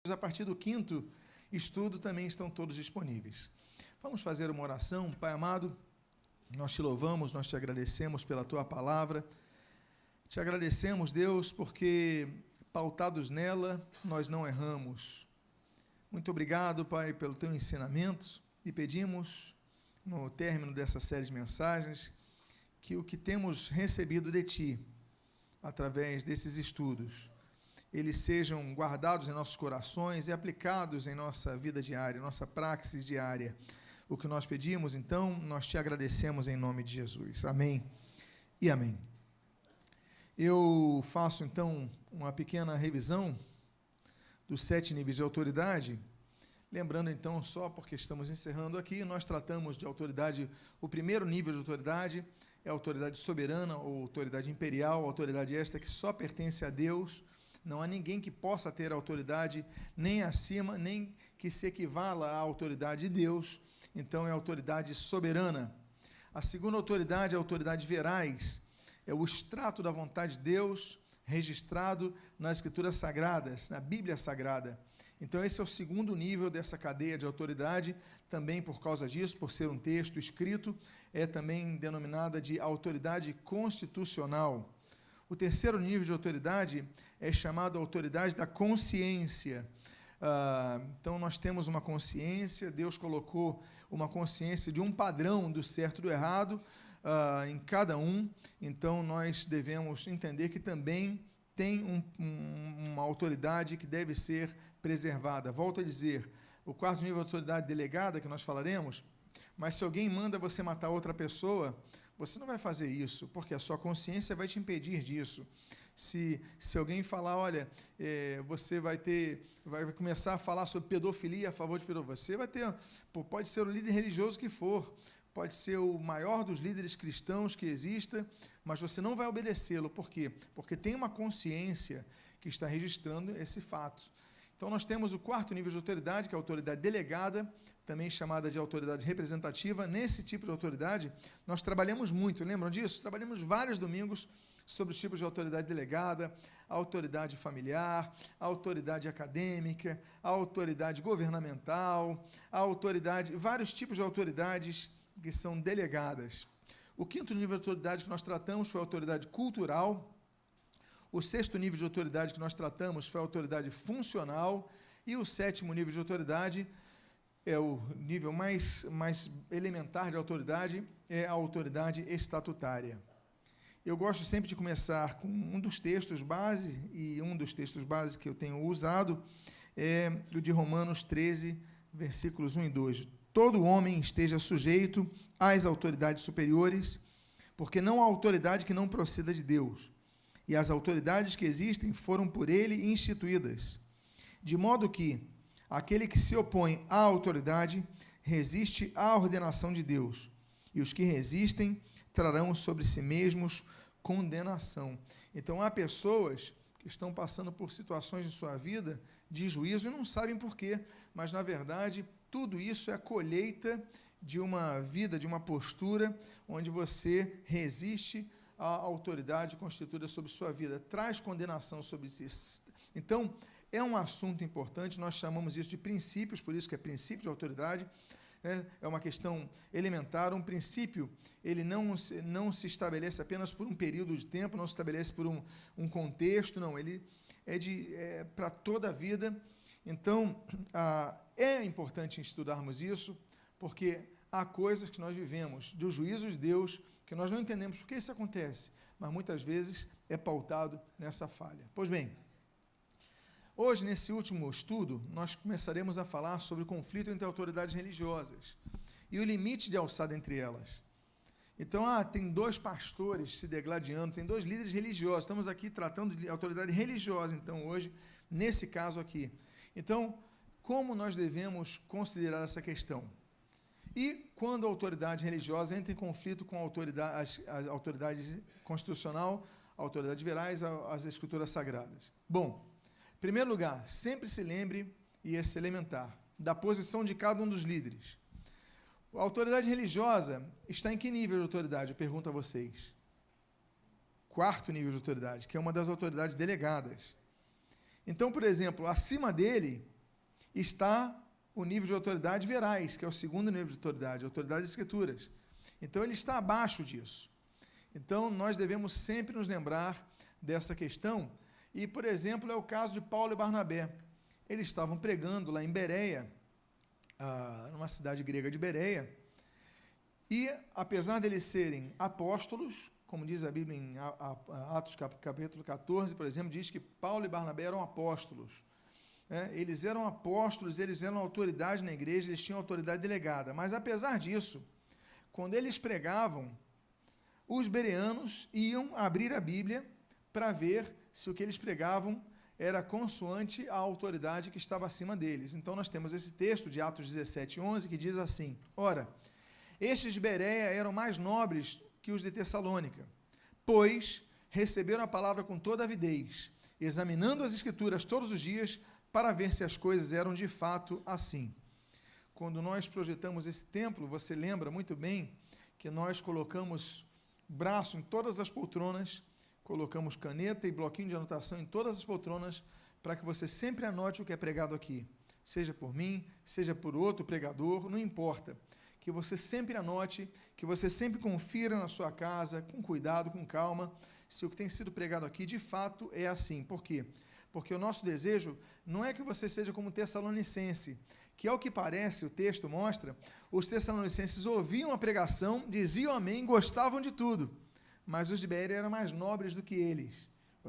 a partir do quinto estudo também estão todos disponíveis. Vamos fazer uma oração. Pai amado, nós te louvamos, nós te agradecemos pela tua palavra. Te agradecemos, Deus, porque pautados nela, nós não erramos. Muito obrigado, Pai, pelo teu ensinamento e pedimos, no término dessa série de mensagens, que o que temos recebido de Ti, através desses estudos, eles sejam guardados em nossos corações e aplicados em nossa vida diária, nossa praxis diária. O que nós pedimos, então, nós te agradecemos em nome de Jesus. Amém e amém. Eu faço, então, uma pequena revisão dos 7 níveis de autoridade. Lembrando, então, só porque estamos encerrando aqui, nós tratamos de autoridade, o primeiro nível de autoridade é a autoridade soberana, ou autoridade imperial, autoridade esta que só pertence a Deus. Não há ninguém que possa ter autoridade nem acima, nem que se equivala à autoridade de Deus. Então, é a autoridade soberana. A segunda autoridade é a autoridade veraz, é o extrato da vontade de Deus, registrado nas Escrituras Sagradas, na Bíblia Sagrada. Então, esse é o segundo nível dessa cadeia de autoridade, também por causa disso, por ser um texto escrito, é também denominada de autoridade constitucional. O terceiro nível de autoridade é chamado autoridade da consciência. Então, nós temos uma consciência, Deus colocou uma consciência de um padrão do certo e do errado em cada um, então nós devemos entender que também tem uma autoridade que deve ser preservada. Volto a dizer, o quarto nível de autoridade delegada, que nós falaremos, mas se alguém manda você matar outra pessoa, você não vai fazer isso, porque a sua consciência vai te impedir disso. Se alguém falar, olha, você vai começar a falar sobre pedofilia, a favor de pedofilia, você vai ter, pode ser o líder religioso que for, pode ser o maior dos líderes cristãos que exista, mas você não vai obedecê-lo. Por quê? Porque tem uma consciência que está registrando esse fato. Então, nós temos o quarto nível de autoridade, que é a autoridade delegada, também chamada de autoridade representativa. Nesse tipo de autoridade, nós trabalhamos muito, lembram disso? Trabalhamos vários domingos sobre os tipos de autoridade delegada, a autoridade familiar, a autoridade acadêmica, a autoridade governamental, a autoridade, vários tipos de autoridades que são delegadas. O quinto nível de autoridade que nós tratamos foi a autoridade cultural. O sexto nível de autoridade que nós tratamos foi a autoridade funcional. E o sétimo nível de autoridade, é o nível mais elementar de autoridade, é a autoridade estatutária. Eu gosto sempre de começar com um dos textos base, e um dos textos base que eu tenho usado é o de Romanos 13, versículos 1 e 2. Todo homem esteja sujeito às autoridades superiores, porque não há autoridade que não proceda de Deus, e as autoridades que existem foram por ele instituídas, de modo que aquele que se opõe à autoridade resiste à ordenação de Deus, e os que resistem trarão sobre si mesmos condenação. Então, há pessoas que estão passando por situações em sua vida de juízo e não sabem por quê, mas, na verdade, tudo isso é a colheita de uma vida, de uma postura onde você resiste à autoridade constituída sobre sua vida, traz condenação sobre si. Então, é um assunto importante, nós chamamos isso de princípios, por isso que é princípio de autoridade, é uma questão elementar. Um princípio, ele não se estabelece apenas por um período de tempo, não se estabelece por um contexto, não, ele é para toda a vida. Então, é importante estudarmos isso, porque há coisas que nós vivemos do juízo de Deus que nós não entendemos por que isso acontece, mas muitas vezes é pautado nessa falha. Pois bem, hoje, nesse último estudo, nós começaremos a falar sobre o conflito entre autoridades religiosas e o limite de alçada entre elas. Então, tem 2 pastores se degladiando, tem 2 líderes religiosos, estamos aqui tratando de autoridade religiosa, então, hoje, nesse caso aqui. Então, como nós devemos considerar essa questão? E quando a autoridade religiosa entra em conflito com a autoridade constitucional, a autoridade veraz, as Escrituras Sagradas? Bom, em primeiro lugar, sempre se lembre, e esse elementar, da posição de cada um dos líderes. A autoridade religiosa está em que nível de autoridade? Eu pergunto a vocês. 4º nível de autoridade, que é uma das autoridades delegadas. Então, por exemplo, acima dele está o nível de autoridade veraz, que é o segundo nível de autoridade das Escrituras. Então, ele está abaixo disso. Então, nós devemos sempre nos lembrar dessa questão. E, por exemplo, é o caso de Paulo e Barnabé. Eles estavam pregando lá em Bereia, numa cidade grega de Bereia, e, apesar deles serem apóstolos, como diz a Bíblia em Atos capítulo 14, por exemplo, diz que Paulo e Barnabé eram apóstolos. Eles eram apóstolos, eles eram autoridade na igreja, eles tinham autoridade delegada. Mas, apesar disso, quando eles pregavam, os bereanos iam abrir a Bíblia para ver se o que eles pregavam era consoante à autoridade que estava acima deles. Então, nós temos esse texto de Atos 17, 11, que diz assim: ora, estes de Bereia eram mais nobres que os de Tessalônica, pois receberam a palavra com toda avidez, examinando as Escrituras todos os dias para ver se as coisas eram de fato assim. Quando nós projetamos esse templo, você lembra muito bem que nós colocamos braço em todas as poltronas, colocamos caneta e bloquinho de anotação em todas as poltronas, para que você sempre anote o que é pregado aqui, seja por mim, seja por outro pregador, não importa, que você sempre anote, que você sempre confira na sua casa, com cuidado, com calma, se o que tem sido pregado aqui de fato é assim. Por quê? Porque o nosso desejo não é que você seja como Tessalonicense, que ao que parece, o texto mostra, os Tessalonicenses ouviam a pregação, diziam amém, gostavam de tudo, mas os de Bereia eram mais nobres do que eles.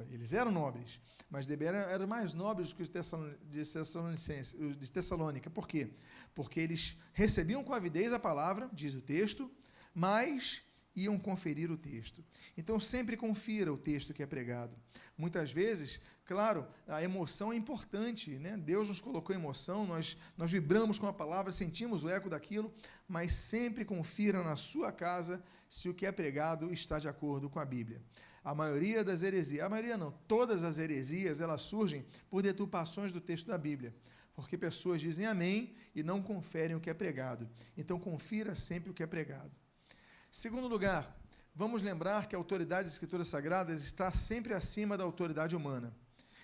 Eles eram nobres, mas de Bereia eram mais nobres do que os Tessalonicenses, os de Tessalônica. Por quê? Porque eles recebiam com avidez a palavra, diz o texto, mas iam conferir o texto. Então, sempre confira o texto que é pregado. Muitas vezes, claro, a emoção é importante, né? Deus nos colocou emoção, nós vibramos com a palavra, sentimos o eco daquilo, mas sempre confira na sua casa se o que é pregado está de acordo com a Bíblia. A maioria das heresias, a maioria não, todas as heresias, elas surgem por deturpações do texto da Bíblia, porque pessoas dizem amém e não conferem o que é pregado. Então, confira sempre o que é pregado. Segundo lugar, vamos lembrar que a autoridade das Escrituras Sagradas está sempre acima da autoridade humana.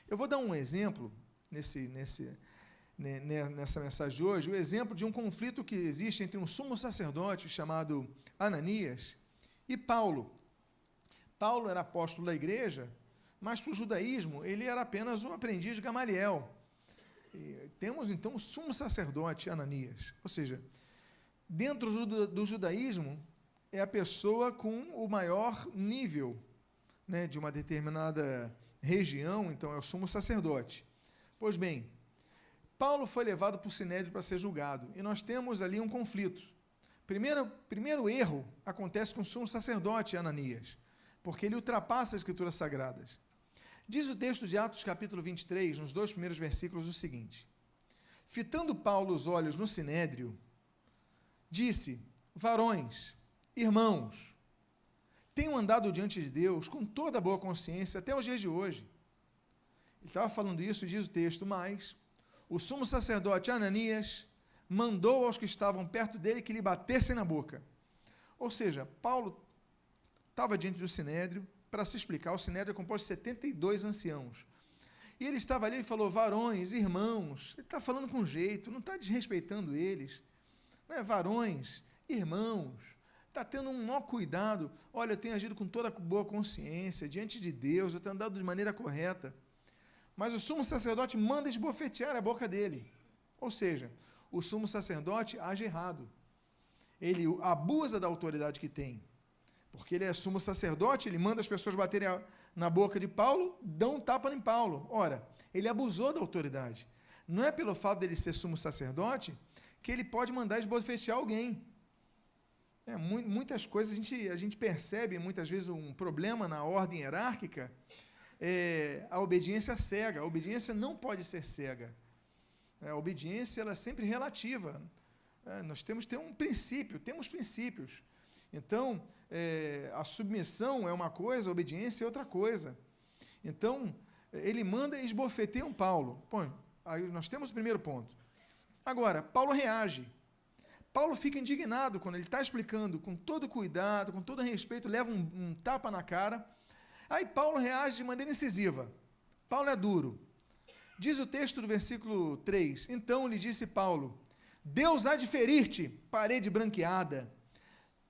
Eu vou dar um exemplo nessa mensagem de hoje, o exemplo de um conflito que existe entre um sumo sacerdote chamado Ananias e Paulo. Paulo era apóstolo da igreja, mas para o judaísmo ele era apenas um aprendiz de Gamaliel. E temos então o sumo sacerdote Ananias, ou seja, dentro do judaísmo, é a pessoa com o maior nível, né, de uma determinada região, então é o sumo sacerdote. Pois bem, Paulo foi levado para o Sinédrio para ser julgado, e nós temos ali um conflito. Primeiro erro acontece com o sumo sacerdote Ananias, porque ele ultrapassa as Escrituras Sagradas. Diz o texto de Atos capítulo 23, nos 2 primeiros versículos, o seguinte: fitando Paulo os olhos no Sinédrio, disse: varões, irmãos, tenho andado diante de Deus com toda a boa consciência até os dias de hoje. Ele estava falando isso, diz o texto, mas o sumo sacerdote Ananias mandou aos que estavam perto dele que lhe batessem na boca. Ou seja, Paulo estava diante do Sinédrio para se explicar. O Sinédrio é composto de 72 anciãos. E ele estava ali e falou: varões, irmãos. Ele está falando com jeito, não está desrespeitando eles. Não é? Varões, irmãos. Está tendo um maior cuidado. Olha, eu tenho agido com toda boa consciência, diante de Deus, eu tenho andado de maneira correta. Mas o sumo sacerdote manda esbofetear a boca dele. Ou seja, o sumo sacerdote age errado. Ele abusa da autoridade que tem. Porque ele é sumo sacerdote, ele manda as pessoas baterem na boca de Paulo, dão um tapa em Paulo. Ora, ele abusou da autoridade. Não é pelo fato dele ser sumo sacerdote que ele pode mandar esbofetear alguém. Muitas coisas a gente percebe, muitas vezes, um problema na ordem hierárquica, a obediência cega. A obediência não pode ser cega. A obediência ela é sempre relativa. Nós temos que ter um princípio, temos princípios. Então, a submissão é uma coisa, a obediência é outra coisa. Então, ele manda esbofetear Paulo. Bom, aí nós temos o primeiro ponto. Agora, Paulo reage. Paulo fica indignado quando ele está explicando com todo cuidado, com todo respeito, leva um tapa na cara. Aí Paulo reage de maneira incisiva. Paulo é duro. Diz o texto do versículo 3, então lhe disse Paulo, Deus há de ferir-te, parede branqueada.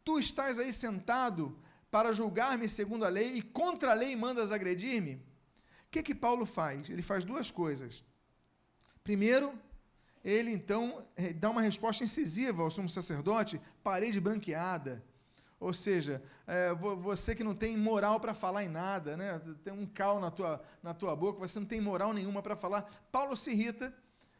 Tu estás aí sentado para julgar-me segundo a lei e contra a lei mandas agredir-me? O que Paulo faz? Ele faz duas coisas. Primeiro, ele então dá uma resposta incisiva ao sumo sacerdote, parede branqueada. Ou seja, você que não tem moral para falar em nada, né? Tem um cal na tua boca, você não tem moral nenhuma para falar. Paulo se irrita,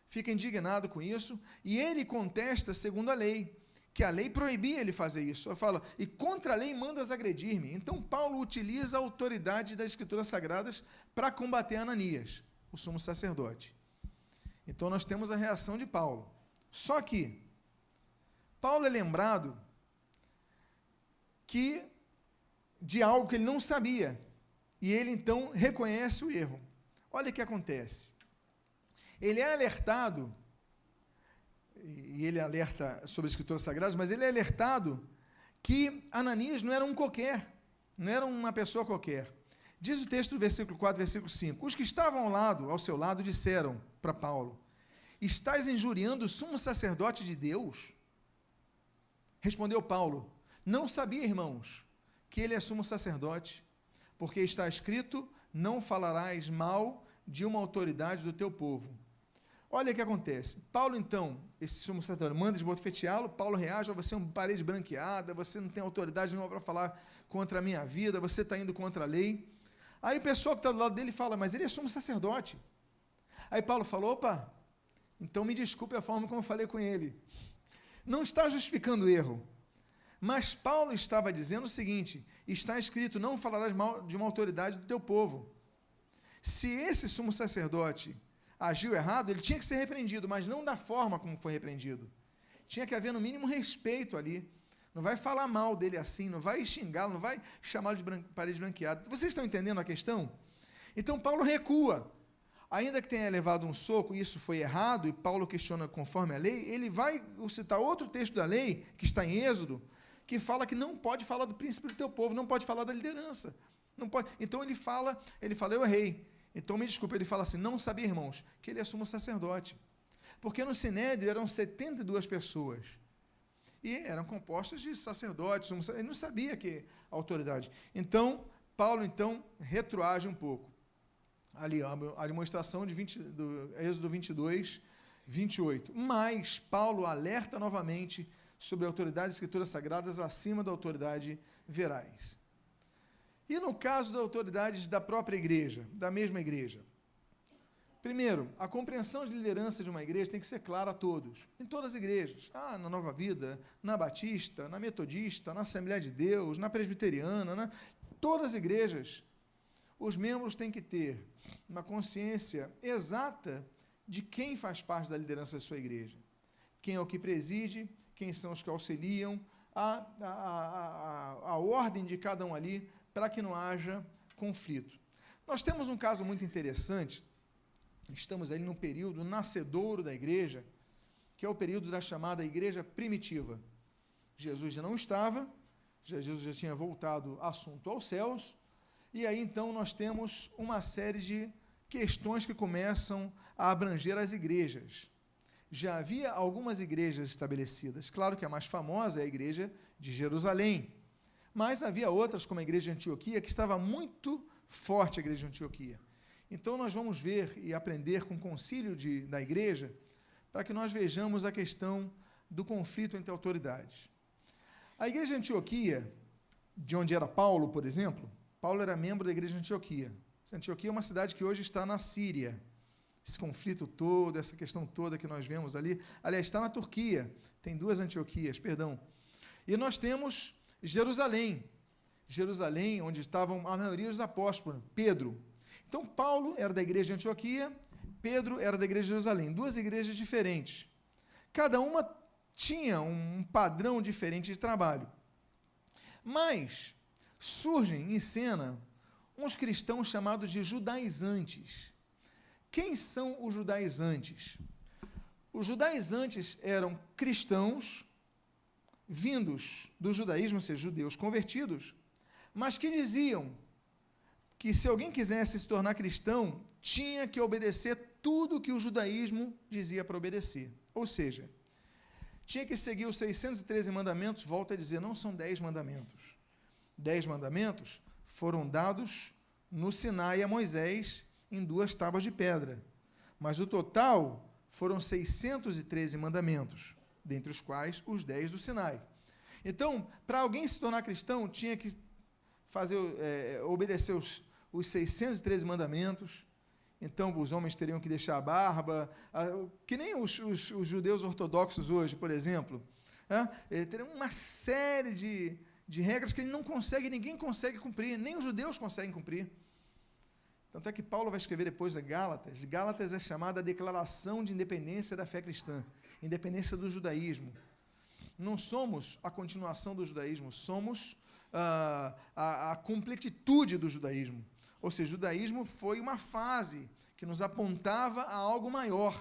fica indignado com isso, e ele contesta segundo a lei, que a lei proibia ele fazer isso. Ele fala, e contra a lei mandas agredir-me. Então Paulo utiliza a autoridade das Escrituras Sagradas para combater Ananias, o sumo sacerdote. Então nós temos a reação de Paulo. Só que Paulo é lembrado de algo que ele não sabia, e ele então reconhece o erro. Olha o que acontece. Ele é alertado, e ele alerta sobre as Escrituras Sagradas, mas ele é alertado que Ananias não era um qualquer, não era uma pessoa qualquer. Diz o texto do versículo 4, versículo 5, os que estavam ao seu lado, disseram para Paulo, estás injuriando o sumo sacerdote de Deus? Respondeu Paulo, não sabia, irmãos, que ele é sumo sacerdote, porque está escrito, não falarás mal de uma autoridade do teu povo. Olha o que acontece. Paulo, então, esse sumo sacerdote, manda esbofeteá-lo, Paulo reage, você é uma parede branqueada, você não tem autoridade nenhuma para falar contra a minha vida, você está indo contra a lei. Aí o pessoal que está do lado dele fala, mas ele é sumo sacerdote. Aí Paulo falou, opa, então me desculpe a forma como eu falei com ele. Não está justificando o erro. Mas Paulo estava dizendo o seguinte, está escrito, não falarás mal de uma autoridade do teu povo. Se esse sumo sacerdote agiu errado, ele tinha que ser repreendido, mas não da forma como foi repreendido. Tinha que haver, no mínimo, respeito ali. Não vai falar mal dele assim, não vai xingá-lo, não vai chamá-lo de parede branqueada. Vocês estão entendendo a questão? Então, Paulo recua. Ainda que tenha levado um soco, e isso foi errado, e Paulo questiona conforme a lei, ele vai citar outro texto da lei, que está em Êxodo, que fala que não pode falar do príncipe do teu povo, não pode falar da liderança. Não pode. Então ele fala, eu errei. Então me desculpe, ele fala assim, não sabia, irmãos, que ele é sumo sacerdote. Porque no Sinédrio eram 72 pessoas. E eram compostas de sacerdotes, ele não sabia que a autoridade. Então, Paulo, retroage um pouco. Ali, a demonstração do Êxodo 22, 28. Mas Paulo alerta novamente sobre a autoridade das Escrituras Sagradas acima da autoridade verais. E no caso das autoridades da própria igreja, da mesma igreja? Primeiro, a compreensão de liderança de uma igreja tem que ser clara a todos, em todas as igrejas. Na Nova Vida, na Batista, na Metodista, na Assembleia de Deus, na Presbiteriana, todas as igrejas, os membros têm que ter uma consciência exata de quem faz parte da liderança da sua igreja. Quem é o que preside, quem são os que auxiliam, a ordem de cada um ali, para que não haja conflito. Nós temos um caso muito interessante, estamos aí num período nascedouro da igreja, que é o período da chamada igreja primitiva. Jesus já não estava, Jesus já tinha voltado assunto aos céus, e aí então nós temos uma série de questões que começam a abranger as igrejas. Já havia algumas igrejas estabelecidas, claro que a mais famosa é a igreja de Jerusalém, mas havia outras, como a igreja de Antioquia, que estava muito forte, a igreja de Antioquia. Então nós vamos ver e aprender com o concílio da igreja, para que nós vejamos a questão do conflito entre autoridades. A igreja de Antioquia, de onde era Paulo, por exemplo, Paulo era membro da igreja de Antioquia. Antioquia é uma cidade que hoje está na Síria. Esse conflito todo, essa questão toda que nós vemos ali, aliás, está na Turquia, tem duas Antioquias, perdão. E nós temos Jerusalém, onde estavam a maioria dos apóstolos, Pedro. Então, Paulo era da igreja de Antioquia, Pedro era da igreja de Jerusalém, duas igrejas diferentes. Cada uma tinha um padrão diferente de trabalho. Mas surgem em cena uns cristãos chamados de judaizantes. Quem são os judaizantes? Os judaizantes eram cristãos vindos do judaísmo, ou seja, judeus convertidos, mas que diziam que se alguém quisesse se tornar cristão, tinha que obedecer tudo que o judaísmo dizia para obedecer. Ou seja, tinha que seguir os 613 mandamentos, volto a dizer, não são 10 mandamentos. 10 mandamentos foram dados no Sinai a Moisés em 2 tábuas de pedra. Mas o total foram 613 mandamentos, dentre os quais os 10 do Sinai. Então, para alguém se tornar cristão, tinha que obedecer os 613 mandamentos. Então, os homens teriam que deixar a barba, que nem os judeus ortodoxos hoje, por exemplo. Teriam uma série de regras que ninguém consegue cumprir, nem os judeus conseguem cumprir. Tanto é que Paulo vai escrever depois a Gálatas. Gálatas é chamada a declaração de independência da fé cristã, independência do judaísmo. Não somos a continuação do judaísmo, somos a completitude do judaísmo. Ou seja, o judaísmo foi uma fase que nos apontava a algo maior,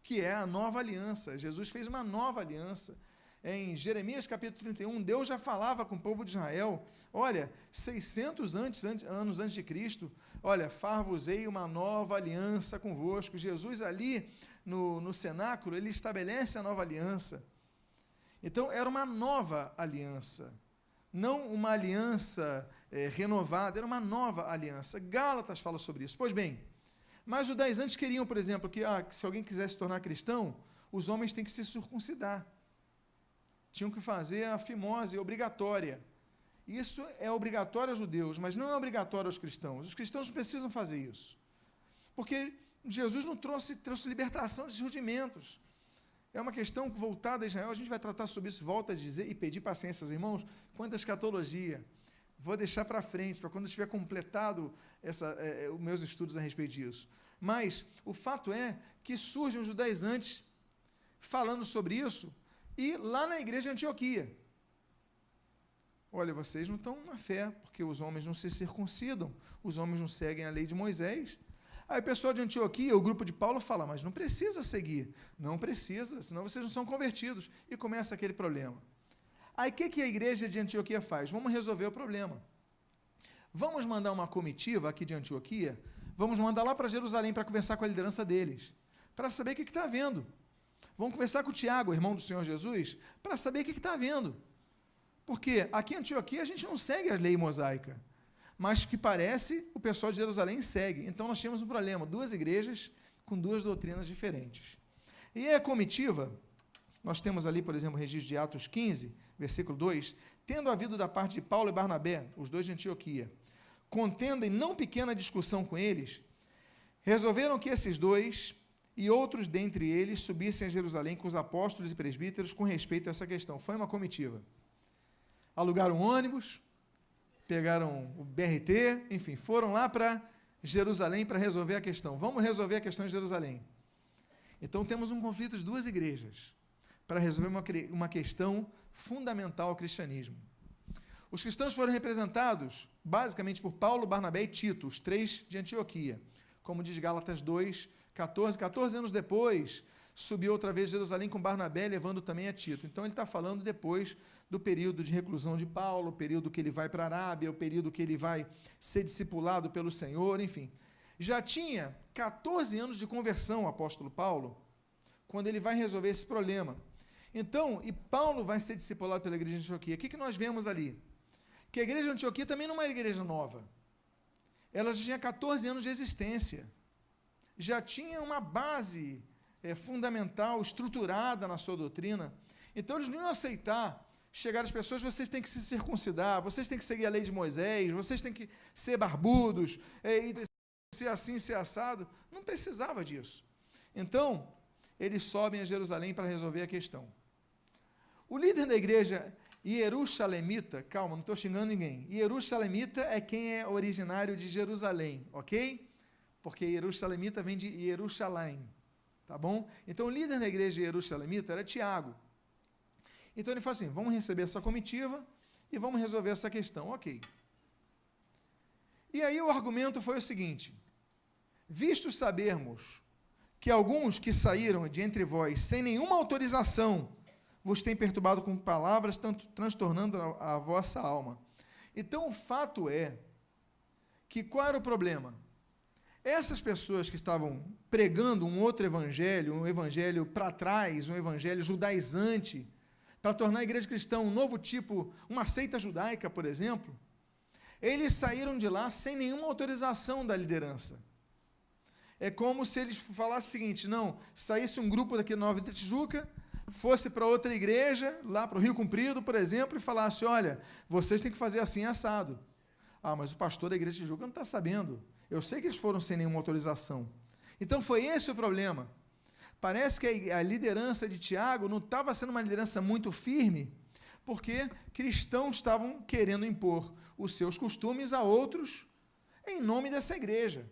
que é a nova aliança. Jesus fez uma nova aliança. Em Jeremias capítulo 31, Deus já falava com o povo de Israel, olha, 600 anos antes de Cristo, olha, far-vos-ei uma nova aliança convosco. Jesus ali no cenáculo, ele estabelece a nova aliança. Então, era uma nova aliança, não uma aliança renovada, era uma nova aliança. Gálatas fala sobre isso. Pois bem, mas os judaizantes queriam, por exemplo, que se alguém quisesse se tornar cristão, os homens têm que se circuncidar. Tinham que fazer a fimose obrigatória. Isso é obrigatório aos judeus, mas não é obrigatório aos cristãos. Os cristãos não precisam fazer isso. Porque Jesus não trouxe libertação desses rudimentos. É uma questão voltada a Israel, a gente vai tratar sobre isso, volta a dizer, e pedir paciência aos irmãos, quanto à escatologia. Vou deixar para frente, para quando eu tiver completado os meus estudos a respeito disso. Mas o fato é que surgem os judaizantes falando sobre isso, e lá na igreja de Antioquia. Olha, vocês não estão na fé, porque os homens não se circuncidam, os homens não seguem a lei de Moisés. Aí o pessoal de Antioquia, o grupo de Paulo, fala, mas não precisa seguir. Não precisa, senão vocês não são convertidos. E começa aquele problema. Aí o que a igreja de Antioquia faz? Vamos resolver o problema. Vamos mandar uma comitiva aqui de Antioquia, vamos mandar lá para Jerusalém para conversar com a liderança deles, para saber o que está havendo. Vamos conversar com o Tiago, irmão do Senhor Jesus, para saber o que está havendo. Porque aqui em Antioquia a gente não segue a lei mosaica, mas que parece o pessoal de Jerusalém segue. Então nós tínhamos um problema, 2 igrejas com 2 doutrinas diferentes. E a comitiva, nós temos ali, por exemplo, o registro de Atos 15, versículo 2, tendo havido da parte de Paulo e Barnabé, os 2 de Antioquia, contenda em não pequena discussão com eles, resolveram que esses 2 e outros dentre eles subissem a Jerusalém com os apóstolos e presbíteros com respeito a essa questão. Foi uma comitiva. Alugaram ônibus, pegaram o BRT, enfim, foram lá para Jerusalém para resolver a questão. Vamos resolver a questão de Jerusalém. Então, temos um conflito de 2 igrejas para resolver uma questão fundamental ao cristianismo. Os cristãos foram representados, basicamente, por Paulo, Barnabé e Tito, os 3 de Antioquia. Como diz Gálatas 2, 14 anos depois, subiu outra vez a Jerusalém com Barnabé, levando também a Tito. Então, ele está falando depois do período de reclusão de Paulo, o período que ele vai para a Arábia, o período que ele vai ser discipulado pelo Senhor, enfim. Já tinha 14 anos de conversão, o apóstolo Paulo, quando ele vai resolver esse problema. Então, e Paulo vai ser discipulado pela igreja de Antioquia. O que nós vemos ali? Que a igreja de Antioquia também não é uma igreja nova. Ela já tinha 14 anos de existência. Já tinha uma base fundamental, estruturada na sua doutrina. Então, eles não iam aceitar chegar às pessoas, vocês têm que se circuncidar, vocês têm que seguir a lei de Moisés, vocês têm que ser barbudos, e ser assim, ser assado. Não precisava disso. Então, eles sobem a Jerusalém para resolver a questão. O líder da igreja Jerusalemita, calma, não estou xingando ninguém, Jerusalemita é quem é originário de Jerusalém, ok? Porque Jerusalemita vem de Jerusalém, tá bom? Então, o líder da igreja Jerusalemita era Tiago. Então, ele fala assim, vamos receber essa comitiva e vamos resolver essa questão, ok. E aí o argumento foi o seguinte, visto sabermos que alguns que saíram de entre vós sem nenhuma autorização vos têm perturbado com palavras, transtornando a vossa alma. Então, o fato é que qual era o problema? essas pessoas que estavam pregando um outro evangelho, um evangelho para trás, um evangelho judaizante, para tornar a igreja cristã um novo tipo, uma seita judaica, por exemplo, eles saíram de lá sem nenhuma autorização da liderança. É como se eles falassem o seguinte: não, saísse um grupo daqui de Nova Tijuca, fosse para outra igreja, lá para o Rio Comprido, por exemplo, e falasse: olha, vocês têm que fazer assim assado. Ah, mas o pastor da igreja de Tijuca não está sabendo. Eu sei que eles foram sem nenhuma autorização. Então foi esse o problema. Parece que a liderança de Tiago não estava sendo uma liderança muito firme, porque cristãos estavam querendo impor os seus costumes a outros em nome dessa igreja.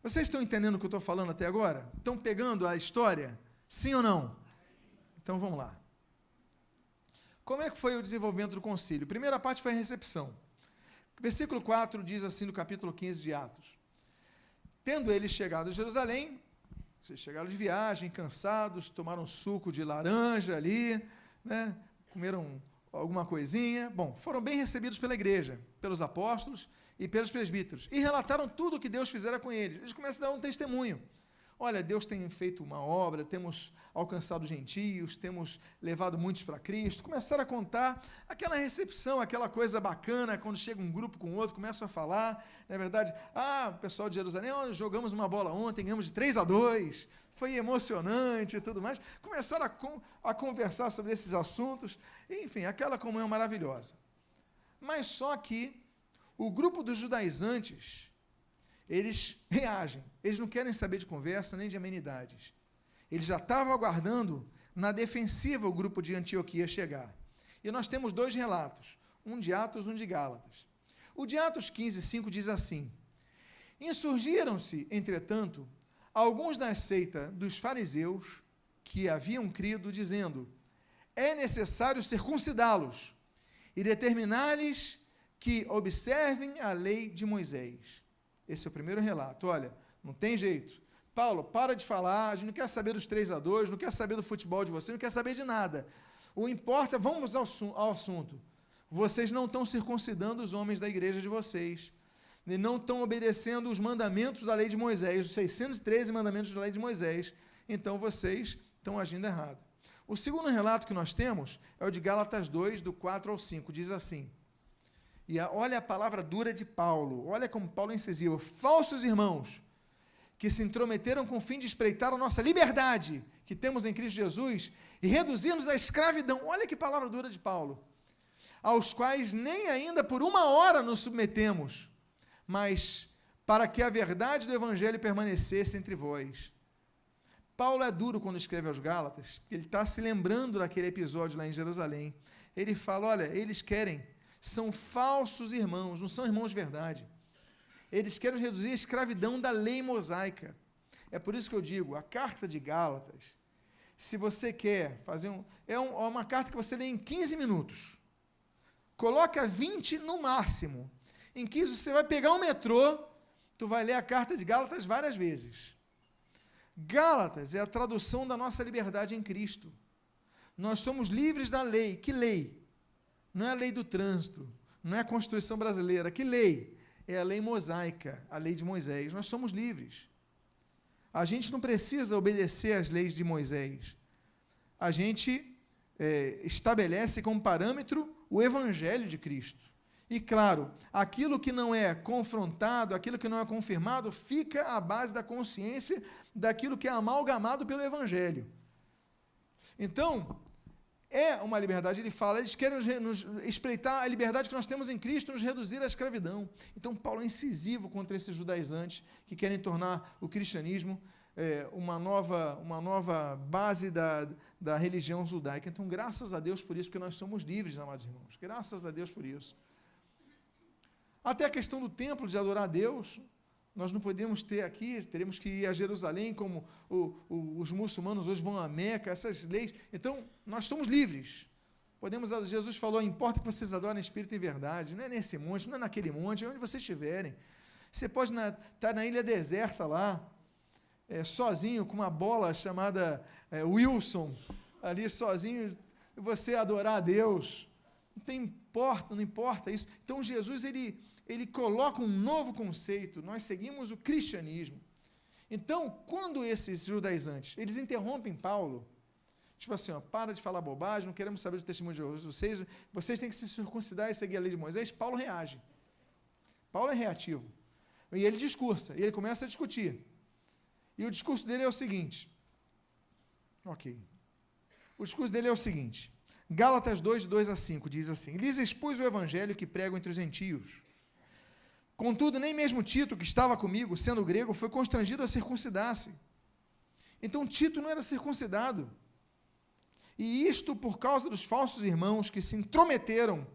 Vocês estão entendendo o que eu estou falando até agora? Estão pegando a história? Sim ou não? Então vamos lá. Como é que foi o desenvolvimento do concílio? A primeira parte foi a recepção. Versículo 4 diz assim no capítulo 15 de Atos: tendo eles chegado a Jerusalém, vocês chegaram de viagem, cansados, tomaram suco de laranja ali, né? Comeram alguma coisinha. Bom, foram bem recebidos pela igreja, pelos apóstolos e pelos presbíteros, e relataram tudo o que Deus fizera com eles. Eles começam a dar um testemunho. Olha, Deus tem feito uma obra, temos alcançado gentios, temos levado muitos para Cristo. Começaram a contar aquela recepção, aquela coisa bacana, quando chega um grupo com outro, começam a falar, não é verdade? Ah, o pessoal de Jerusalém, jogamos uma bola ontem, ganhamos de 3-2, foi emocionante e tudo mais. Começaram a conversar sobre esses assuntos, enfim, aquela comunhão maravilhosa. Mas só que o grupo dos judaizantes, eles reagem, eles não querem saber de conversa nem de amenidades. Eles já estavam aguardando na defensiva o grupo de Antioquia chegar. E nós temos dois relatos, um de Atos, um de Gálatas. O de Atos 15:5 diz assim: insurgiram-se, entretanto, alguns da seita dos fariseus que haviam crido, dizendo: é necessário circuncidá-los e determinar-lhes que observem a lei de Moisés. Esse é o primeiro relato. Olha, não tem jeito. Paulo, para de falar, a gente não quer saber dos 3-2, não quer saber do futebol de vocês, não quer saber de nada. O importa, vamos ao assunto. Vocês não estão circuncidando os homens da igreja de vocês. E não estão obedecendo os mandamentos da lei de Moisés, os 613 mandamentos da lei de Moisés. Então, vocês estão agindo errado. O segundo relato que nós temos é o de Gálatas 2, do 4 ao 5. Diz assim: e olha a palavra dura de Paulo, olha como Paulo é incisivo: falsos irmãos, que se intrometeram com o fim de espreitar a nossa liberdade, que temos em Cristo Jesus, e reduzir-nos à escravidão. Olha que palavra dura de Paulo. Aos quais nem ainda por uma hora nos submetemos, mas para que a verdade do Evangelho permanecesse entre vós. Paulo é duro quando escreve aos Gálatas, porque ele está se lembrando daquele episódio lá em Jerusalém. Ele fala, olha, eles querem... são falsos irmãos, não são irmãos de verdade. Eles querem reduzir a escravidão da lei mosaica. É por isso que eu digo, a carta de Gálatas, se você quer fazer é uma carta que você lê em 15 minutos. Coloca 20 no máximo. Em 15 você vai pegar um metrô, tu vai ler a carta de Gálatas várias vezes. Gálatas é a tradução da nossa liberdade em Cristo. Nós somos livres da lei. Que lei? Não é a lei do trânsito, não é a Constituição brasileira. Que lei? É a lei mosaica, a lei de Moisés. Nós somos livres. A gente não precisa obedecer às leis de Moisés. A gente estabelece como parâmetro o Evangelho de Cristo. E, claro, aquilo que não é confrontado, aquilo que não é confirmado, fica à base da consciência daquilo que é amalgamado pelo Evangelho. Então, é uma liberdade, ele fala, eles querem nos espreitar a liberdade que nós temos em Cristo, nos reduzir à escravidão. Então, Paulo é incisivo contra esses judaizantes que querem tornar o cristianismo uma nova base da religião judaica. Então, graças a Deus por isso, porque nós somos livres, amados irmãos. Graças a Deus por isso. Até a questão do templo, de adorar a Deus, nós não podemos ter aqui, teremos que ir a Jerusalém, como os muçulmanos hoje vão a Meca, essas leis. Então, nós somos livres. Jesus falou, importa que vocês adorem Espírito e verdade, não é nesse monte, não é naquele monte, é onde vocês estiverem. Você pode estar na ilha deserta lá, sozinho, com uma bola chamada Wilson, ali sozinho, e você adorar a Deus. Não importa isso. Então, Jesus, ele ele coloca um novo conceito, nós seguimos o cristianismo. Então, quando esses judaizantes, eles interrompem Paulo, tipo assim, ó, para de falar bobagem, não queremos saber do testemunho de Jeová, vocês têm que se circuncidar e seguir a lei de Moisés, Paulo reage. Paulo é reativo. E ele discursa, e ele começa a discutir. E o discurso dele é o seguinte, o discurso dele é o seguinte, Gálatas 2, de 2 a 5, diz assim, lhes expus o evangelho que prego entre os gentios. Contudo, nem mesmo Tito, que estava comigo, sendo grego, foi constrangido a circuncidar-se. Então, Tito não era circuncidado. E isto por causa dos falsos irmãos que se intrometeram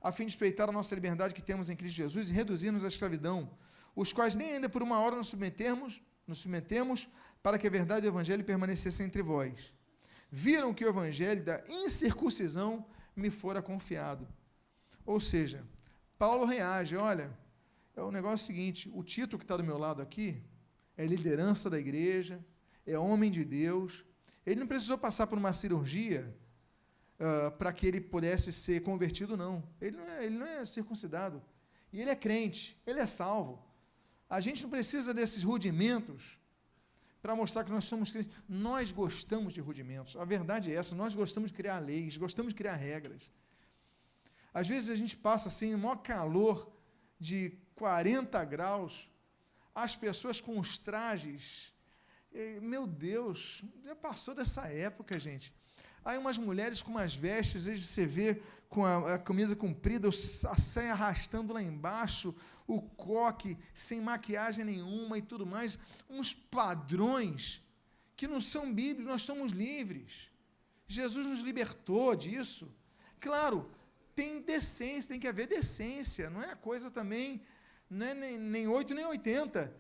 a fim de espreitar a nossa liberdade que temos em Cristo Jesus e reduzir-nos à escravidão, os quais nem ainda por uma hora nos submetemos para que a verdade do evangelho permanecesse entre vós. Viram que o evangelho da incircuncisão me fora confiado. Ou seja, Paulo reage, olha, é o negócio seguinte, o Tito que está do meu lado aqui, é liderança da igreja, é homem de Deus, ele não precisou passar por uma cirurgia para que ele pudesse ser convertido, não. Ele não é circuncidado. E ele é crente, ele é salvo. A gente não precisa desses rudimentos para mostrar que nós somos crentes. Nós gostamos de rudimentos. A verdade é essa, nós gostamos de criar leis, gostamos de criar regras. Às vezes a gente passa assim, o maior calor de 40 graus, as pessoas com os trajes, meu Deus, já passou dessa época, gente. Aí umas mulheres com umas vestes, às vezes você vê com a camisa comprida, a saia arrastando lá embaixo, o coque, sem maquiagem nenhuma e tudo mais, uns padrões que não são bíblicos, nós somos livres. Jesus nos libertou disso. Claro, tem decência, tem que haver decência, não é coisa também, não é nem 8 nem 80,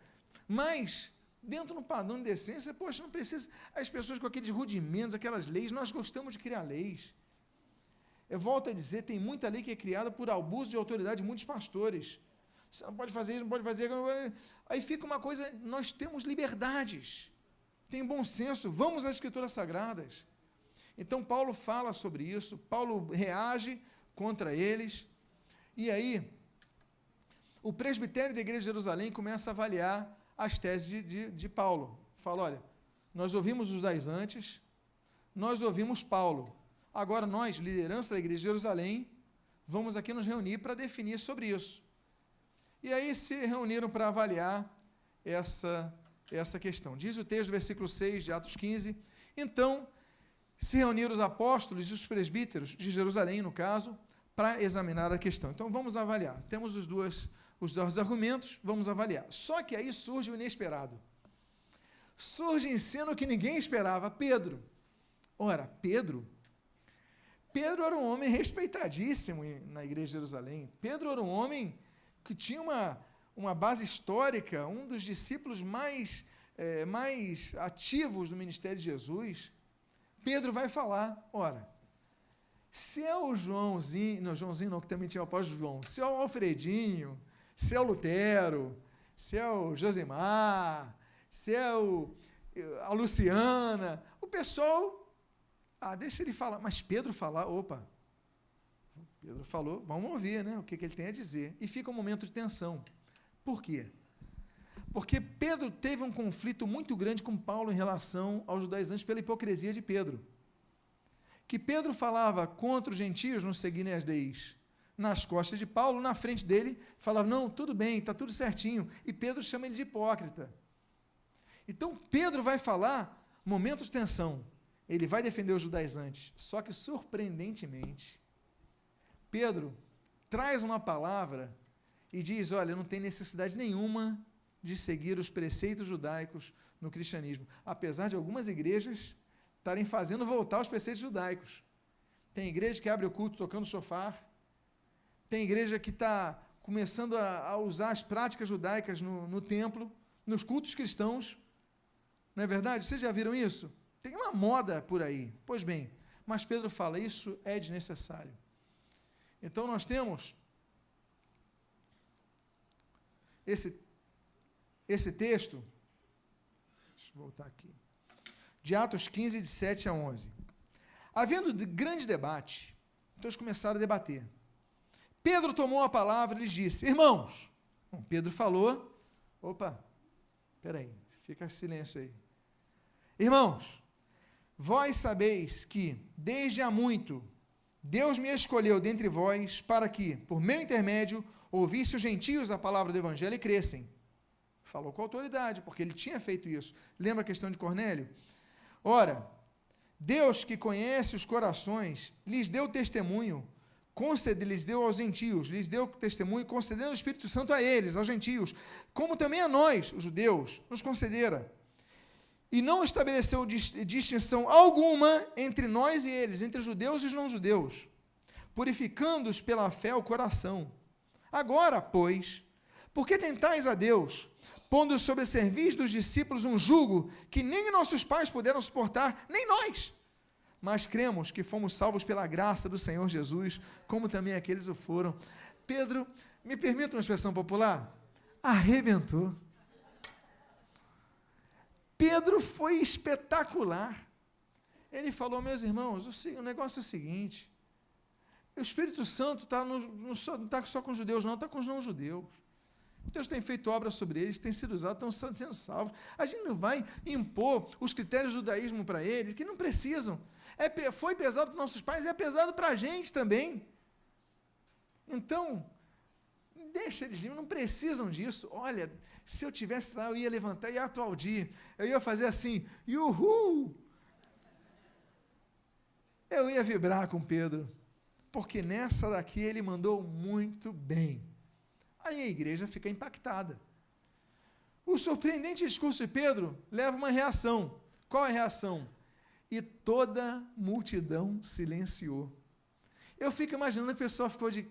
mas dentro do padrão de decência, poxa, não precisa, as pessoas com aqueles rudimentos, aquelas leis, nós gostamos de criar leis. Eu volto a dizer, tem muita lei que é criada por abuso de autoridade de muitos pastores. Você não pode fazer isso, não pode fazer aquilo. Aí fica uma coisa, nós temos liberdades, tem bom senso, vamos às Escrituras Sagradas. Então, Paulo fala sobre isso, Paulo reage contra eles, e aí, o presbitério da igreja de Jerusalém começa a avaliar as teses de Paulo. Fala, olha, nós ouvimos os judaizantes, nós ouvimos Paulo, agora nós, liderança da igreja de Jerusalém, vamos aqui nos reunir para definir sobre isso. E aí se reuniram para avaliar essa questão. Diz o texto, versículo 6 de Atos 15, então se reuniram os apóstolos e os presbíteros de Jerusalém, no caso, para examinar a questão. Então vamos avaliar. Temos os dois argumentos, vamos avaliar. Só que aí surge o inesperado. Surge em cena o que ninguém esperava, Pedro. Ora, Pedro era um homem respeitadíssimo na igreja de Jerusalém. Pedro era um homem que tinha uma base histórica, um dos discípulos mais ativos do ministério de Jesus. Pedro vai falar, ora, se é o Joãozinho não, que também tinha o apóstolo João, se é o Alfredinho, se é o Lutero, se é o Josimar, se é a Luciana, o pessoal, deixa ele falar, mas Pedro falar, Pedro falou, vamos ouvir, né, o que ele tem a dizer, e fica um momento de tensão. Por quê? Porque Pedro teve um conflito muito grande com Paulo em relação aos judaizantes pela hipocrisia de Pedro. Que Pedro falava contra os gentios não seguirem as leis nas costas de Paulo, na frente dele, falava, não, tudo bem, está tudo certinho, e Pedro chama ele de hipócrita. Então, Pedro vai falar, momento de tensão, ele vai defender os judaizantes, só que, surpreendentemente, Pedro traz uma palavra e diz, olha, não tem necessidade nenhuma de seguir os preceitos judaicos no cristianismo, apesar de algumas igrejas estarem fazendo voltar os preceitos judaicos. Tem igreja que abre o culto tocando shofar, tem igreja que está começando a usar as práticas judaicas no templo, nos cultos cristãos, não é verdade? Vocês já viram isso? Tem uma moda por aí. Pois bem, mas Pedro fala, isso é desnecessário. Então nós temos esse texto, deixa eu voltar aqui, de Atos 15, de 7 a 11. Havendo grande debate, então eles começaram a debater. Pedro tomou a palavra e lhes disse: irmãos, Pedro falou, peraí, fica silêncio aí. Irmãos, vós sabeis que, desde há muito, Deus me escolheu dentre vós para que, por meu intermédio, ouvisse os gentios a palavra do evangelho e crescem. Falou com autoridade, porque ele tinha feito isso. Lembra a questão de Cornélio? Ora, Deus que conhece os corações, lhes deu testemunho, lhes deu aos gentios, lhes deu testemunho, concedendo o Espírito Santo a eles, aos gentios, como também a nós, os judeus, nos concedera. E não estabeleceu distinção alguma entre nós e eles, entre os judeus e os não-judeus, purificando-os pela fé o coração. Agora, pois, por que tentais a Deus, pondo sobre a cerviz dos discípulos um jugo que nem nossos pais puderam suportar, nem nós? Mas cremos que fomos salvos pela graça do Senhor Jesus, como também aqueles o foram. Pedro, me permita uma expressão popular? Arrebentou. Pedro foi espetacular. Ele falou: meus irmãos, o negócio é o seguinte, o Espírito Santo não está só com os judeus, não, está com os não-judeus. Deus tem feito obra sobre eles, tem sido usado, estão sendo salvos. A gente não vai impor os critérios do judaísmo para eles, que não precisam. Foi pesado para nossos pais, é pesado para a gente também. Então, deixa eles, não precisam disso. Olha, se eu estivesse lá, eu ia levantar e ia aplaudir. Eu ia fazer assim, uhul! Eu ia vibrar com Pedro, porque nessa daqui ele mandou muito bem. Aí a igreja fica impactada. O surpreendente discurso de Pedro leva uma reação. Qual é a reação? E toda a multidão silenciou. Eu fico imaginando, a pessoa ficou de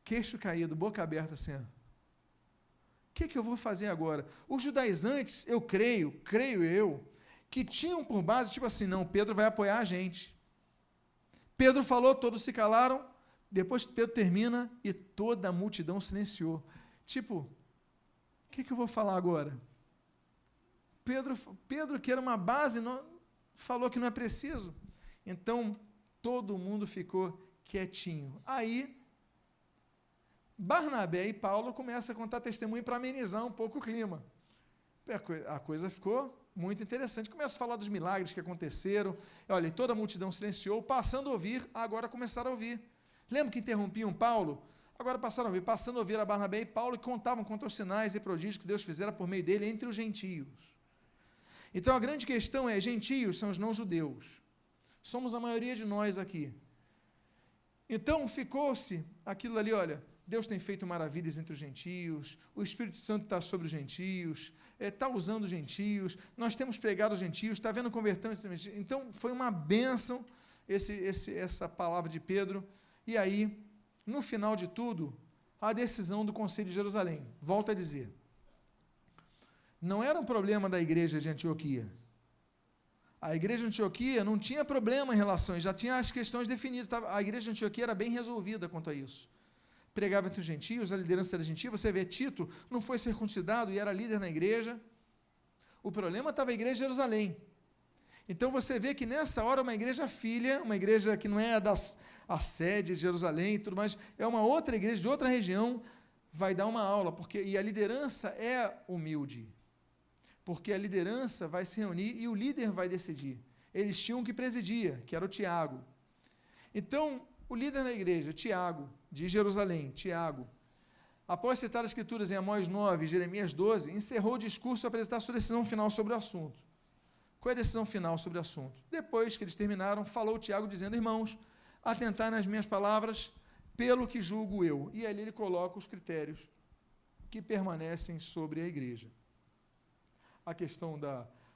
queixo caído, boca aberta assim. O que eu vou fazer agora? Os judaizantes, eu creio eu, que tinham por base, tipo assim, não, Pedro vai apoiar a gente. Pedro falou, todos se calaram, depois Pedro termina e toda a multidão silenciou. Tipo, o que eu vou falar agora? Pedro, que era uma base, falou que não é preciso. Então, todo mundo ficou quietinho. Aí, Barnabé e Paulo começam a contar testemunho para amenizar um pouco o clima. A coisa ficou muito interessante. Começa a falar dos milagres que aconteceram. Olha, toda a multidão silenciou, passando a ouvir, agora começaram a ouvir. Lembra que interrompiam Paulo? Agora passaram a ouvir, passando a ouvir a Barnabé e Paulo, que contavam quanto aos sinais e prodígios que Deus fizera por meio dele entre os gentios. Então, a grande questão é, gentios são os não-judeus. Somos a maioria de nós aqui. Então, ficou-se aquilo ali, olha, Deus tem feito maravilhas entre os gentios, o Espírito Santo está sobre os gentios, está usando os gentios, nós temos pregado os gentios, está vendo convertão. Então, foi uma bênção essa palavra de Pedro. E aí, no final de tudo, a decisão do Conselho de Jerusalém. Volto a dizer, não era um problema da igreja de Antioquia. A igreja de Antioquia não tinha problema em relação, já tinha as questões definidas. A igreja de Antioquia era bem resolvida quanto a isso. Pregava entre os gentios, a liderança era gentil. Você vê, Tito não foi circuncidado e era líder na igreja. O problema estava a igreja de Jerusalém. Então você vê que nessa hora uma igreja filha, uma igreja que não é a sede de Jerusalém e tudo mais, é uma outra igreja de outra região, vai dar uma aula, e a liderança é humilde, porque a liderança vai se reunir e o líder vai decidir. Eles tinham um que presidia, que era o Tiago. Então, o líder da igreja, Tiago, de Jerusalém, Tiago, após citar as escrituras em Amós 9 e Jeremias 12, encerrou o discurso a apresentar sua decisão final sobre o assunto. Qual é a decisão final sobre o assunto? Depois que eles terminaram, falou Tiago dizendo, irmãos, atentai nas minhas palavras, pelo que julgo eu. E ali ele coloca os critérios que permanecem sobre a igreja. A questão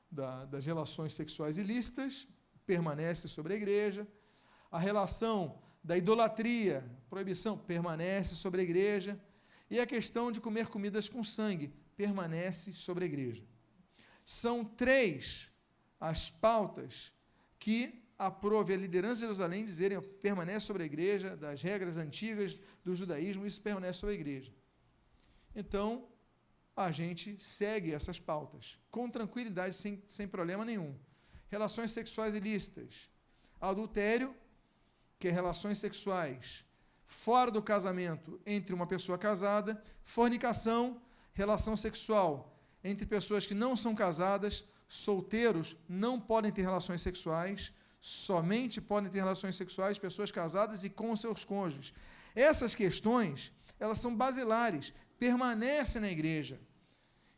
das relações sexuais ilícitas permanece sobre a igreja. A relação da idolatria, proibição, permanece sobre a igreja. E a questão de comer comidas com sangue permanece sobre a igreja. São 3 as pautas que aprove a liderança de Jerusalém dizerem permanece sobre a igreja, das regras antigas do judaísmo, isso permanece sobre a igreja. Então, a gente segue essas pautas, com tranquilidade, sem problema nenhum. Relações sexuais ilícitas, adultério, que é relações sexuais fora do casamento entre uma pessoa casada, fornicação, relação sexual entre pessoas que não são casadas, solteiros não podem ter relações sexuais, somente podem ter relações sexuais pessoas casadas e com seus cônjuges. Essas questões, elas são basilares, permanecem na igreja.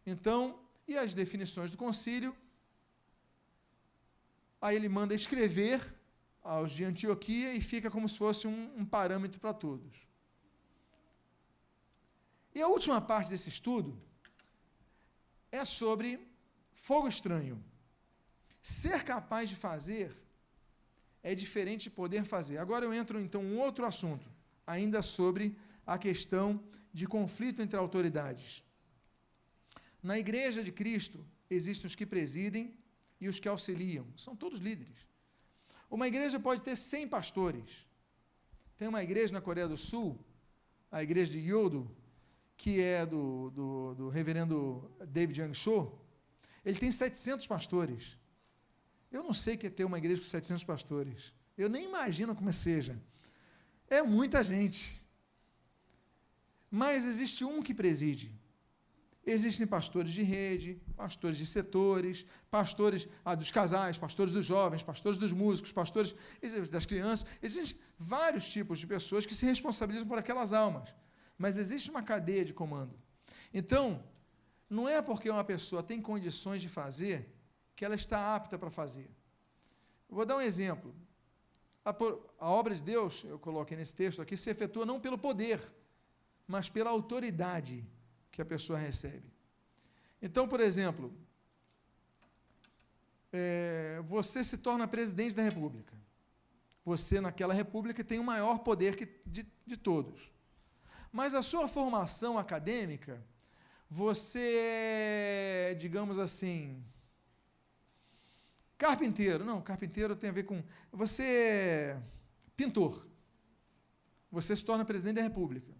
Então, e as definições do concílio? Aí ele manda escrever aos de Antioquia e fica como se fosse um parâmetro para todos. E a última parte desse estudo é sobre fogo estranho. Ser capaz de fazer é diferente de poder fazer. Agora eu entro, então, em um outro assunto, ainda sobre a questão de conflito entre autoridades. Na Igreja de Cristo, existem os que presidem e os que auxiliam. São todos líderes. Uma igreja pode ter 100 pastores. Tem uma igreja na Coreia do Sul, a igreja de Yodo, que é do reverendo David Young Cho. Ele tem 700 pastores. Eu não sei o que é ter uma igreja com 700 pastores. Eu nem imagino como seja. É muita gente. Mas existe um que preside. Existem pastores de rede, pastores de setores, pastores dos casais, pastores dos jovens, pastores dos músicos, pastores das crianças. Existem vários tipos de pessoas que se responsabilizam por aquelas almas. Mas existe uma cadeia de comando. Então, não é porque uma pessoa tem condições de fazer que ela está apta para fazer. Eu vou dar um exemplo. A obra de Deus, eu coloquei nesse texto aqui, se efetua não pelo poder, mas pela autoridade que a pessoa recebe. Então, por exemplo, você se torna presidente da República. Você, naquela República, tem o maior poder de todos. Mas a sua formação acadêmica, você é, digamos assim, carpinteiro. Não, carpinteiro tem a ver com... Você é pintor. Você se torna presidente da República.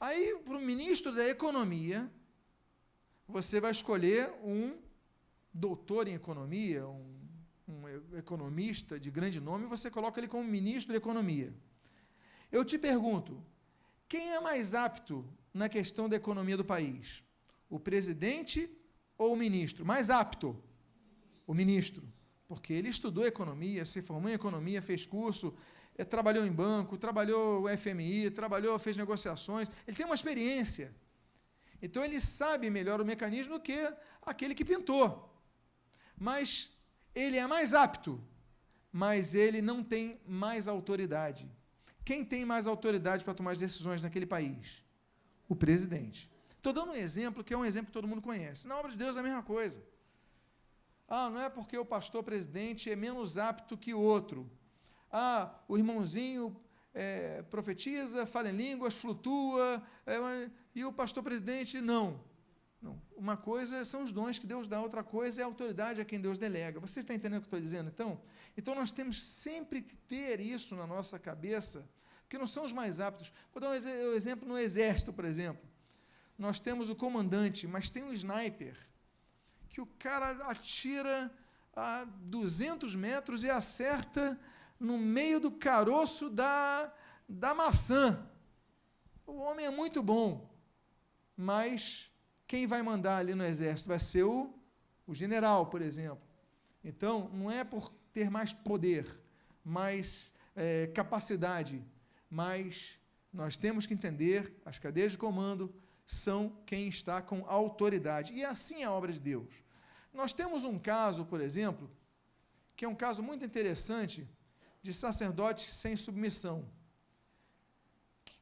Aí, para o ministro da Economia, você vai escolher um doutor em economia, um economista de grande nome, e você coloca ele como ministro da Economia. Eu te pergunto, quem é mais apto na questão da economia do país? O presidente ou o ministro? Mais apto? O ministro. Porque ele estudou economia, se formou em economia, fez curso, trabalhou em banco, trabalhou no FMI, fez negociações, ele tem uma experiência. Então, ele sabe melhor o mecanismo do que aquele que pintou. Mas ele é mais apto, mas ele não tem mais autoridade. Quem tem mais autoridade para tomar as decisões naquele país? O presidente. Estou dando um exemplo que é um exemplo que todo mundo conhece. Na obra de Deus é a mesma coisa. Não é porque o pastor presidente é menos apto que o outro. O irmãozinho profetiza, fala em línguas, flutua, e o pastor presidente não. Uma coisa são os dons que Deus dá, outra coisa é a autoridade a quem Deus delega. Você está entendendo o que eu estou dizendo, então? Então, nós temos sempre que ter isso na nossa cabeça, porque não são os mais aptos. Vou dar um exemplo no Exército, por exemplo. Nós temos o comandante, mas tem um sniper, que o cara atira a 200 metros e acerta no meio do caroço da maçã. O homem é muito bom, mas quem vai mandar ali no exército vai ser o general, por exemplo. Então, não é por ter mais poder, mais capacidade, mas nós temos que entender, as cadeias de comando são quem está com autoridade. E assim é a obra de Deus. Nós temos um caso, por exemplo, que é um caso muito interessante, de sacerdotes sem submissão.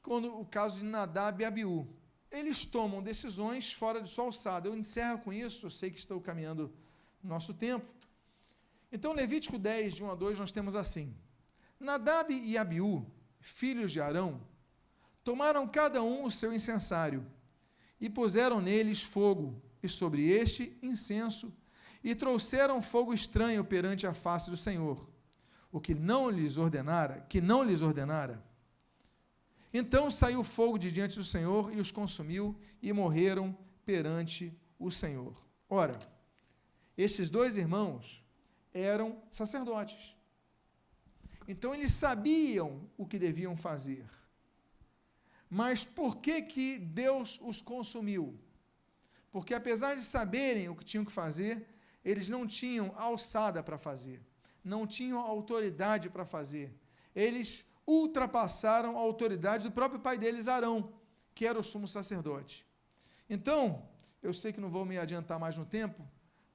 O caso de Nadab e Abiú. Eles tomam decisões fora de sua alçada. Eu encerro com isso, eu sei que estou caminhando nosso tempo. Então, Levítico 10, de 1 a 2, nós temos assim: Nadab e Abiú, filhos de Arão, tomaram cada um o seu incensário, e puseram neles fogo, e sobre este incenso, e trouxeram fogo estranho perante a face do Senhor, o que não lhes ordenara. Então saiu fogo de diante do Senhor e os consumiu, e morreram perante o Senhor. Ora, esses dois irmãos eram sacerdotes. Então, eles sabiam o que deviam fazer. Mas por que Deus os consumiu? Porque, apesar de saberem o que tinham que fazer, eles não tinham alçada para fazer, não tinham autoridade para fazer. Eles ultrapassaram a autoridade do próprio pai deles, Arão, que era o sumo sacerdote. Então, eu sei que não vou me adiantar mais no tempo,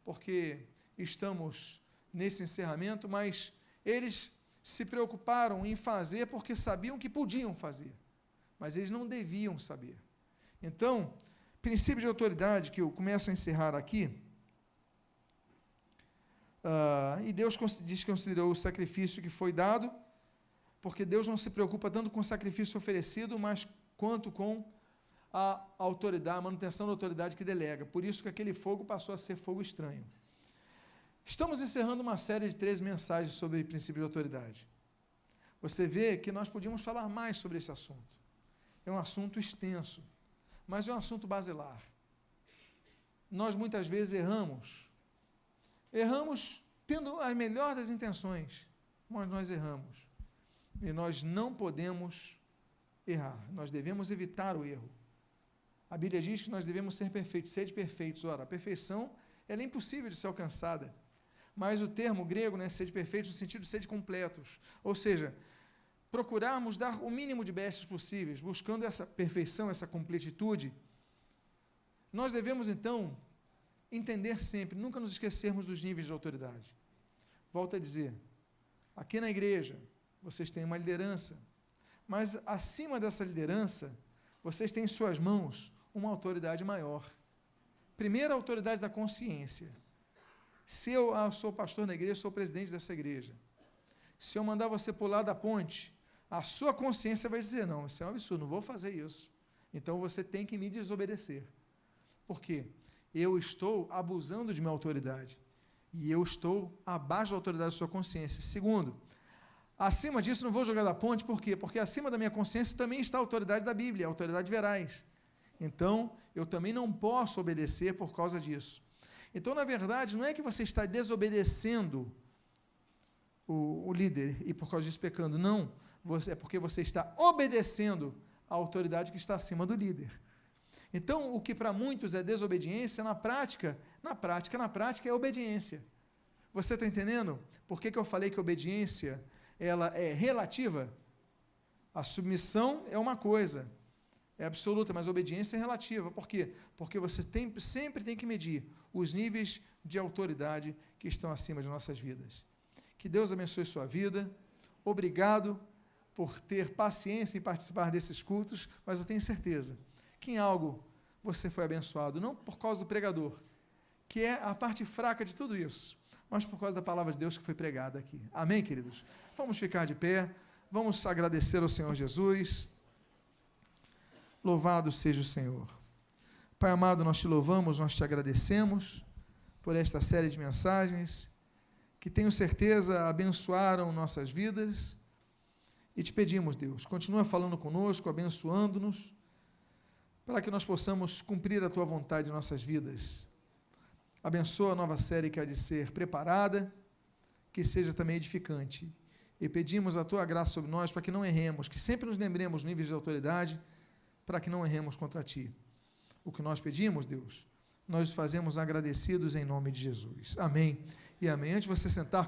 porque estamos nesse encerramento, mas eles se preocuparam em fazer porque sabiam que podiam fazer, mas eles não deviam saber. Então, princípio de autoridade, que eu começo a encerrar aqui, e Deus diz que considerou o sacrifício que foi dado, porque Deus não se preocupa tanto com o sacrifício oferecido, mas quanto com a autoridade, a manutenção da autoridade que delega. Por isso que aquele fogo passou a ser fogo estranho. Estamos encerrando uma série de 13 mensagens sobre princípio de autoridade. Você vê que nós podíamos falar mais sobre esse assunto. É um assunto extenso, mas é um assunto basilar. Nós muitas vezes erramos tendo a melhor das intenções, mas nós erramos. E nós não podemos errar, nós devemos evitar o erro. A Bíblia diz que nós devemos ser perfeitos, sede perfeitos. Ora, a perfeição ela é impossível de ser alcançada, mas o termo grego, né, sede perfeitos, no sentido de sede completos, ou seja, procurarmos dar o mínimo de bestas possíveis, buscando essa perfeição, essa completitude. Nós devemos, então, entender sempre, nunca nos esquecermos dos níveis de autoridade. Volto a dizer, aqui na igreja, vocês têm uma liderança, mas acima dessa liderança, vocês têm em suas mãos uma autoridade maior. Primeiro, a autoridade da consciência. Se eu sou pastor na igreja, sou presidente dessa igreja. Se eu mandar você pular da ponte, a sua consciência vai dizer, não, isso é um absurdo, não vou fazer isso. Então, você tem que me desobedecer. Por quê? Eu estou abusando de minha autoridade. E eu estou abaixo da autoridade da sua consciência. Segundo, acima disso, não vou jogar da ponte, por quê? Porque acima da minha consciência também está a autoridade da Bíblia, a autoridade veraz. Então, eu também não posso obedecer por causa disso. Então, na verdade, não é que você está desobedecendo o líder e por causa disso pecando, não. É porque você está obedecendo a autoridade que está acima do líder. Então, o que para muitos é desobediência, na prática é obediência. Você está entendendo? Por que eu falei que a obediência ela é relativa? A submissão é uma coisa, é absoluta, mas a obediência é relativa. Por quê? Porque você sempre tem que medir os níveis de autoridade que estão acima de nossas vidas. Que Deus abençoe sua vida. Obrigado por ter paciência em participar desses cultos, mas eu tenho certeza que em algo você foi abençoado, não por causa do pregador, que é a parte fraca de tudo isso, mas por causa da palavra de Deus que foi pregada aqui. Amém, queridos? Vamos ficar de pé, vamos agradecer ao Senhor Jesus. Louvado seja o Senhor. Pai amado, nós te louvamos, nós te agradecemos por esta série de mensagens, que tenho certeza abençoaram nossas vidas, e te pedimos, Deus, continua falando conosco, abençoando-nos, para que nós possamos cumprir a Tua vontade em nossas vidas. Abençoa a nova série que há de ser preparada, que seja também edificante. E pedimos a Tua graça sobre nós, para que não erremos, que sempre nos lembremos dos níveis de autoridade, para que não erremos contra Ti. O que nós pedimos, Deus, nós fazemos agradecidos em nome de Jesus. Amém e amém. Antes de você sentar,